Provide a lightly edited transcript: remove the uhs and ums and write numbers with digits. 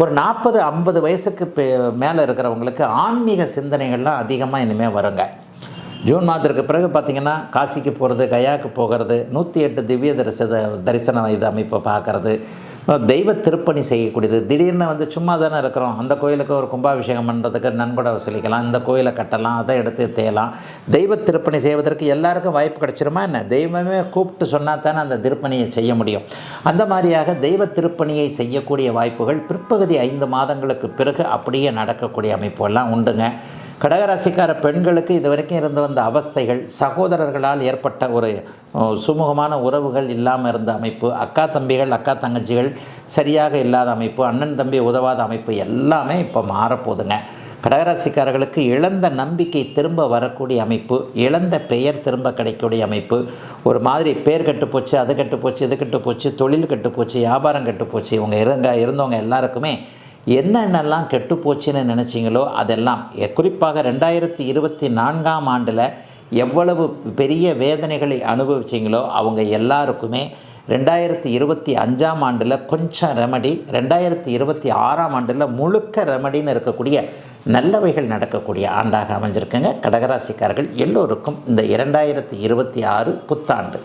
ஒரு 40, 50 வயசுக்கு மேலே இருக்கிறவங்களுக்கு ஆன்மீக சிந்தனைகள்லாம் அதிகமாக இனிமேல் வருங்க. ஜூன் மாதத்திற்கு பிறகு பார்த்திங்கன்னா, காசிக்கு போகிறது, கயாவுக்கு போகிறது, 108 திவ்ய தரிசனம் இது அமைப்பை பார்க்குறது, தெய்வ திருப்பணி செய்யக்கூடியது. திடீர்னு சும்மா தானே இருக்கிறோம், அந்த கோயிலுக்கு ஒரு கும்பாபிஷேகம் பண்ணுறதுக்கு நன்கொடை வசூலிக்கலாம், இந்த கோயிலை கட்டலாம், அதை எடுத்து தேயலாம். தெய்வ திருப்பணி செய்வதற்கு எல்லாருக்கும் வாய்ப்பு கிடச்சிருமா என்ன? தெய்வமே கூப்பிட்டு சொன்னால் தானே அந்த திருப்பணியை செய்ய முடியும். அந்த மாதிரியாக தெய்வ திருப்பணியை செய்யக்கூடிய வாய்ப்புகள் பிற்பகுதி 5 மாதங்களுக்கு பிறகு அப்படியே நடக்கக்கூடிய அமைப்பெல்லாம் உண்டுங்க. கடகராசிக்கார பெண்களுக்கு இது வரைக்கும் இருந்து வந்த அவஸ்தைகள், சகோதரர்களால் ஏற்பட்ட ஒரு சுமூகமான உறவுகள் இல்லாமல் இருந்த அமைப்பு, அக்கா தம்பிகள், அக்கா தங்கச்சிகள் சரியாக இல்லாத அமைப்பு, அண்ணன் தம்பி உதவாத அமைப்பு எல்லாமே இப்போ மாறப்போகுதுங்க. கடகராசிக்காரர்களுக்கு இழந்த நம்பிக்கை திரும்ப வரக்கூடிய அமைப்பு, இழந்த பெயர் திரும்ப கிடைக்கக்கூடிய அமைப்பு, ஒரு மாதிரி பேர் கெட்டுப்போச்சு, அது கெட்டுப்போச்சு, இது கெட்டுப்போச்சு, தொழில் கெட்டுப்போச்சு, வியாபாரம் கெட்டுப்போச்சு, இவங்க இருந்தவங்க எல்லாருக்குமே என்னென்னலாம் கெட்டுப்போச்சுன்னு நினச்சிங்களோ அதெல்லாம், குறிப்பாக 2024ஆம் ஆண்டில் எவ்வளவு பெரிய வேதனைகளை அனுபவிச்சிங்களோ அவங்க எல்லாருக்குமே 2025ஆம் ஆண்டில் கொஞ்சம் ரெமடி, 2026ஆம் ஆண்டில் முழுக்க ரெமடின்னு இருக்கக்கூடிய நல்லவைகள் நடக்கக்கூடிய ஆண்டாக அமைஞ்சிருக்குங்க. கடகராசிக்காரர்கள் எல்லோருக்கும் இந்த 2026 புத்தாண்டு